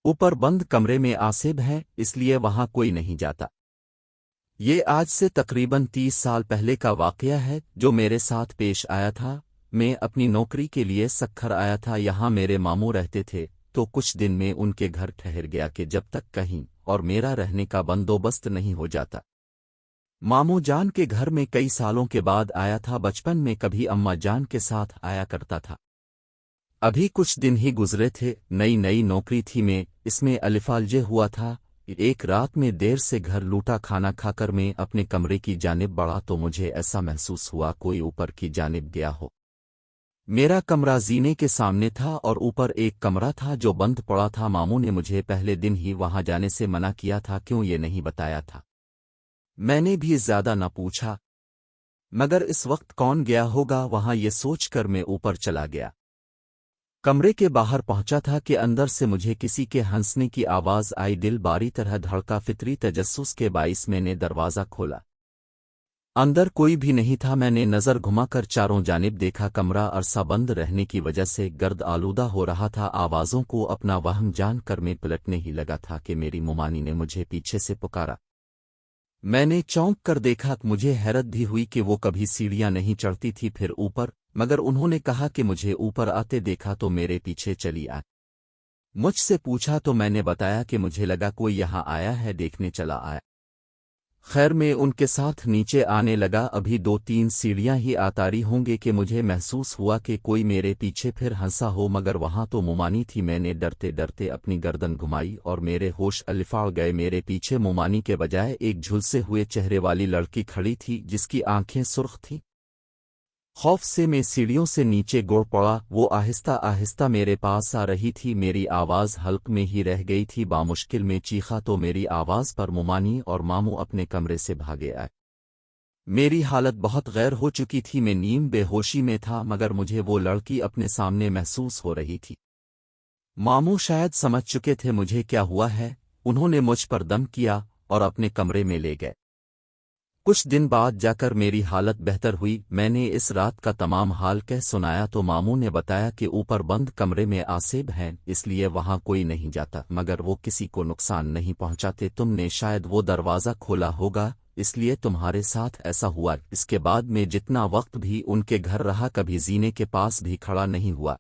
ऊपर बंद कमरे में आसिब है, इसलिए वहां कोई नहीं जाता। ये आज से तकरीबन 30 साल पहले का वाकया है जो मेरे साथ पेश आया था। मैं अपनी नौकरी के लिए सखर आया था। यहाँ मेरे मामू रहते थे, तो कुछ दिन में उनके घर ठहर गया कि जब तक कहीं और मेरा रहने का बंदोबस्त नहीं हो जाता। मामू जान के घर में कई सालों के बाद आया था। बचपन में कभी अम्मा जान के साथ आया करता था। अभी कुछ दिन ही गुजरे थे, नई नई नौकरी थी, मैं इसमें अलिफालजे हुआ था। एक रात में देर से घर लूटा। खाना खाकर मैं अपने कमरे की जानिब बढ़ा तो मुझे ऐसा महसूस हुआ कोई ऊपर की जानिब गया हो। मेरा कमरा जीने के सामने था और ऊपर एक कमरा था जो बंद पड़ा था। मामू ने मुझे पहले दिन ही वहां जाने से मना किया था। क्यों ये नहीं बताया था? मैंने भी ज्यादा न पूछा, मगर इस वक्त कौन गया होगा वहां, ये सोचकर मैं ऊपर चला गया। कमरे के बाहर पहुंचा था कि अंदर से मुझे किसी के हंसने की आवाज आई। दिल बारी तरह धड़का। फितरी तजस्सुस के बाइस मैंने दरवाजा खोला। अंदर कोई भी नहीं था। मैंने नजर घुमाकर चारों जानिब देखा। कमरा अरसा बंद रहने की वजह से गर्द आलूदा हो रहा था। आवाजों को अपना वहम जान कर मैं पलटने ही लगा था कि मेरी मुमानी ने मुझे पीछे से पुकारा। मैंने चौंक कर देखा। मुझे हैरत भी हुई कि वो कभी सीढ़ियां नहीं चढ़ती थी फिर ऊपर, मगर उन्होंने कहा कि मुझे ऊपर आते देखा तो मेरे पीछे चली आए। मुझसे पूछा तो मैंने बताया कि मुझे लगा कोई यहाँ आया है, देखने चला आया। खैर मैं उनके साथ नीचे आने लगा। अभी 2-3 सीढ़ियां ही आतारी होंगे कि मुझे महसूस हुआ कि कोई मेरे पीछे फिर हंसा हो, मगर वहां तो मुमानी थी। मैंने डरते डरते अपनी गर्दन घुमाई और मेरे होश अलिफाड़ गए। मेरे पीछे मुमानी के बजाय एक झुलसे हुए चेहरे वाली लड़की खड़ी थी जिसकी आंखें सुर्ख थीं। खौफ से मैं सीढ़ियों से नीचे गिर पड़ा। वो आहिस्ता आहिस्ता मेरे पास आ रही थी। मेरी आवाज हल्क में ही रह गई थी। बामुश्किल में चीखा तो मेरी आवाज पर मुमानी और मामू अपने कमरे से भागे आए। मेरी हालत बहुत गैर हो चुकी थी। मैं नीम बेहोशी में था, मगर मुझे वो लड़की अपने सामने महसूस हो रही थी। मामू शायद समझ चुके थे मुझे क्या हुआ है। उन्होंने मुझ पर दम किया और अपने कमरे में ले गए। कुछ दिन बाद जाकर मेरी हालत बेहतर हुई। मैंने इस रात का तमाम हाल कह सुनाया तो मामू ने बताया कि ऊपर बंद कमरे में आसिब हैं, इसलिए वहां कोई नहीं जाता, मगर वो किसी को नुकसान नहीं पहुंचाते। तुमने शायद वो दरवाज़ा खोला होगा, इसलिए तुम्हारे साथ ऐसा हुआ। इसके बाद मैं जितना वक्त भी उनके घर रहा कभी जीने के पास भी खड़ा नहीं हुआ।